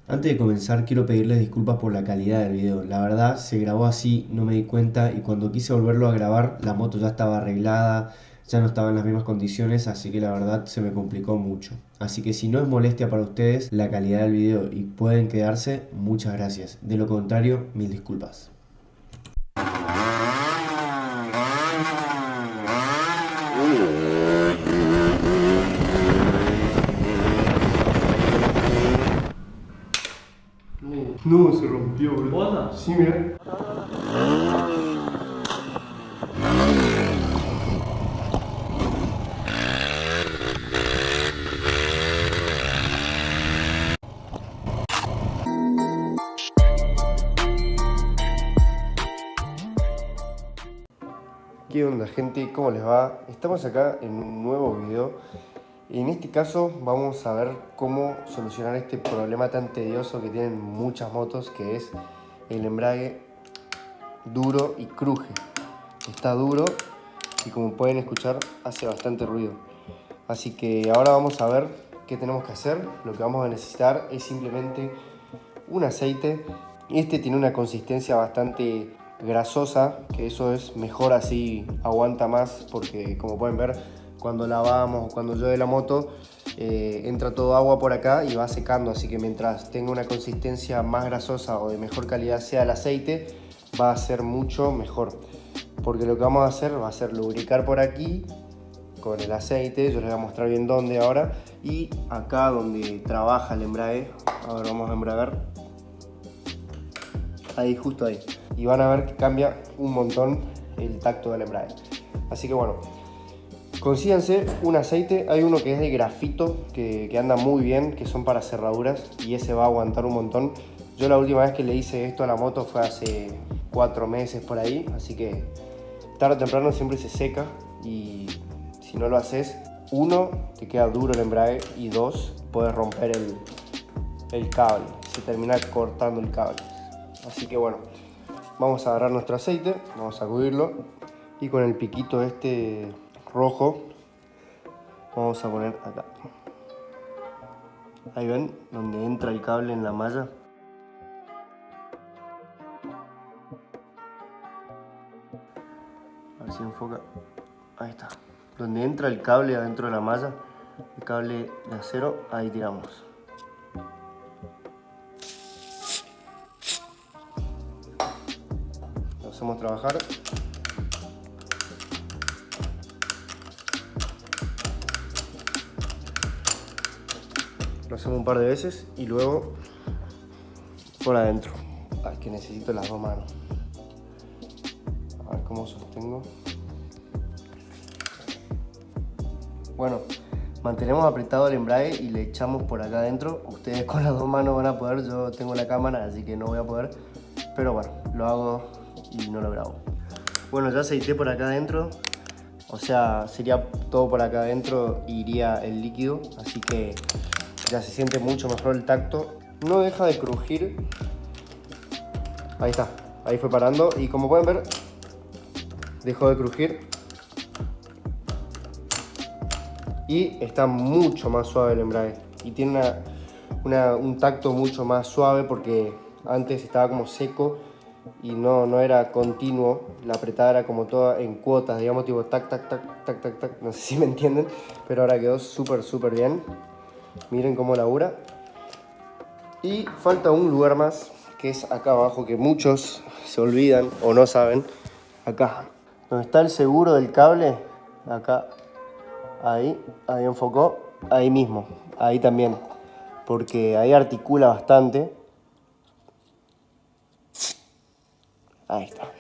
Antes de comenzar quiero pedirles disculpas por la calidad del video. La verdad se grabó así, no me di cuenta y cuando quise volverlo a grabar la moto ya estaba arreglada, ya no estaba en las mismas condiciones, así que la verdad se me complicó mucho. Así que si no es molestia para ustedes la calidad del video y pueden quedarse, muchas gracias. De lo contrario, mil disculpas. No, se rompió, boludo. ¿Posta? Sí, mira. ¿Qué onda, gente? ¿Cómo les va? Estamos acá en un nuevo video. En este caso vamos a ver cómo solucionar este problema tan tedioso que tienen muchas motos, que es el embrague duro y cruje. Está duro y, como pueden escuchar, hace bastante ruido. Así que ahora vamos a ver qué tenemos que hacer. Lo que vamos a necesitar es simplemente un aceite. Este tiene una consistencia bastante grasosa, que eso es mejor, así aguanta más, porque como pueden ver, cuando lavamos o cuando llueve la moto, entra todo agua por acá y va secando, así que mientras tenga una consistencia más grasosa o de mejor calidad sea el aceite, va a ser mucho mejor, porque lo que vamos a hacer va a ser lubricar por aquí con el aceite. Yo les voy a mostrar bien dónde ahora, y acá donde trabaja el embrague. A ver, vamos a embragar ahí, justo ahí, y van a ver que cambia un montón el tacto del embrague. Así que bueno, consíganse un aceite. Hay uno que es de grafito que anda muy bien, que son para cerraduras, y ese va a aguantar un montón. Yo la última vez que le hice esto a la moto fue hace 4 meses por ahí, así que tarde o temprano siempre se seca, y si no lo haces, uno, te queda duro el embrague, y dos, puedes romper el cable, se termina cortando el cable. Así que bueno, vamos a agarrar nuestro aceite, vamos a cubrirlo, y con el piquito este rojo vamos a poner acá. Ahí ven donde entra el cable en la malla. A ver si enfoca. Ahí está. Donde entra el cable adentro de la malla, el cable de acero, ahí tiramos. Lo hacemos trabajar. Lo hacemos un par de veces y luego por adentro. Ay, que necesito las dos manos. A ver cómo sostengo. Bueno, mantenemos apretado el embrague y le echamos por acá adentro. Ustedes con las dos manos van a poder, yo tengo la cámara, así que no voy a poder. Pero bueno, lo hago y no lo grabo. Bueno, ya aceité por acá adentro. O sea, sería todo por acá adentro, iría el líquido. Así que ya se siente mucho mejor el tacto. No deja de crujir. Ahí está, ahí fue parando. Y como pueden ver, dejó de crujir. Y está mucho más suave el embrague. Y tiene un tacto mucho más suave, porque antes estaba como seco y no era continuo. La apretada era como toda en cuotas, digamos, tipo tac, tac, tac, tac, tac, tac. No sé si me entienden, pero ahora quedó súper, súper bien. Miren cómo labura. Y falta un lugar más, que es acá abajo, que muchos se olvidan o no saben. Acá, donde está el seguro del cable, acá. Ahí enfocó, ahí mismo, ahí también, porque ahí articula bastante. Ahí está.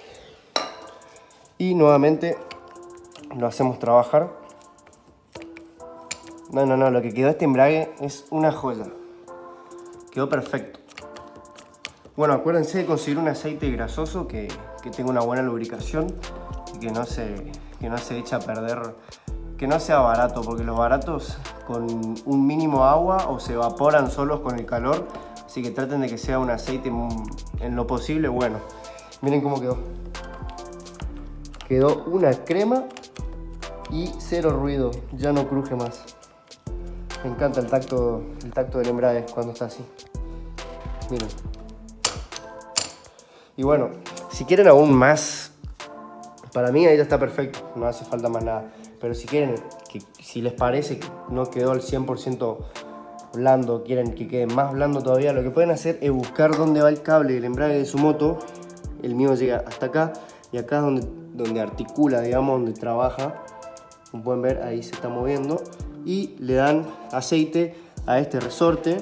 Y nuevamente lo hacemos trabajar. No, lo que quedó este embrague es una joya. Quedó perfecto. Bueno, acuérdense de conseguir un aceite grasoso que tenga una buena lubricación y que no se eche a perder. Que no sea barato, porque los baratos con un mínimo agua o se evaporan solos con el calor. Así que traten de que sea un aceite en lo posible bueno. Miren cómo quedó. Quedó una crema y cero ruido, ya no cruje más. Me encanta el tacto del embrague cuando está así. Miren. Y bueno, si quieren aún más, para mí ahí ya está perfecto, no hace falta más nada. Pero si quieren, si les parece que no quedó al 100% blando, quieren que quede más blando todavía, lo que pueden hacer es buscar dónde va el cable del embrague de su moto. El mío llega hasta acá y acá es donde articula, digamos, donde trabaja. Como pueden ver, ahí se está moviendo. Y le dan aceite a este resorte.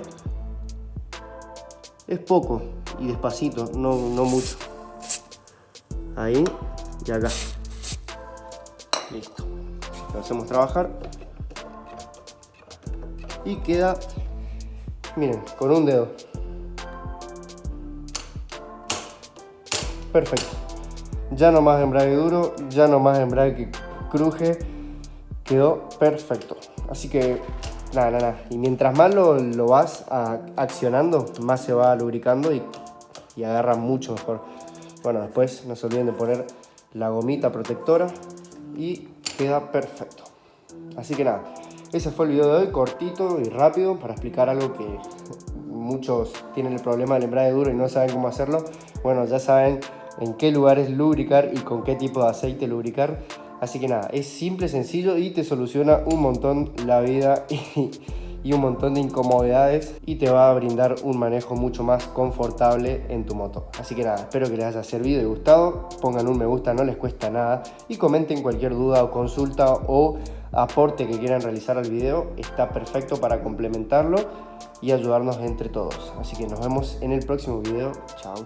Es poco y despacito, no mucho. Ahí y acá. Listo. Lo hacemos trabajar. Y queda, miren, con un dedo. Perfecto. Ya no más embrague duro, ya no más embrague que cruje. Quedó perfecto. Así que nada. Y mientras más lo vas accionando, más se va lubricando y agarra mucho mejor. Bueno, después no se olviden de poner la gomita protectora y queda perfecto. Así que nada, ese fue el video de hoy, cortito y rápido para explicar algo que muchos tienen el problema del embrague duro y no saben cómo hacerlo. Bueno, ya saben en qué lugares lubricar y con qué tipo de aceite lubricar. Así que nada, es simple, sencillo y te soluciona un montón la vida y un montón de incomodidades y te va a brindar un manejo mucho más confortable en tu moto. Así que nada, espero que les haya servido y gustado. Pongan un me gusta, no les cuesta nada, y comenten cualquier duda o consulta o aporte que quieran realizar al video. Está perfecto para complementarlo y ayudarnos entre todos. Así que nos vemos en el próximo video.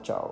Chao.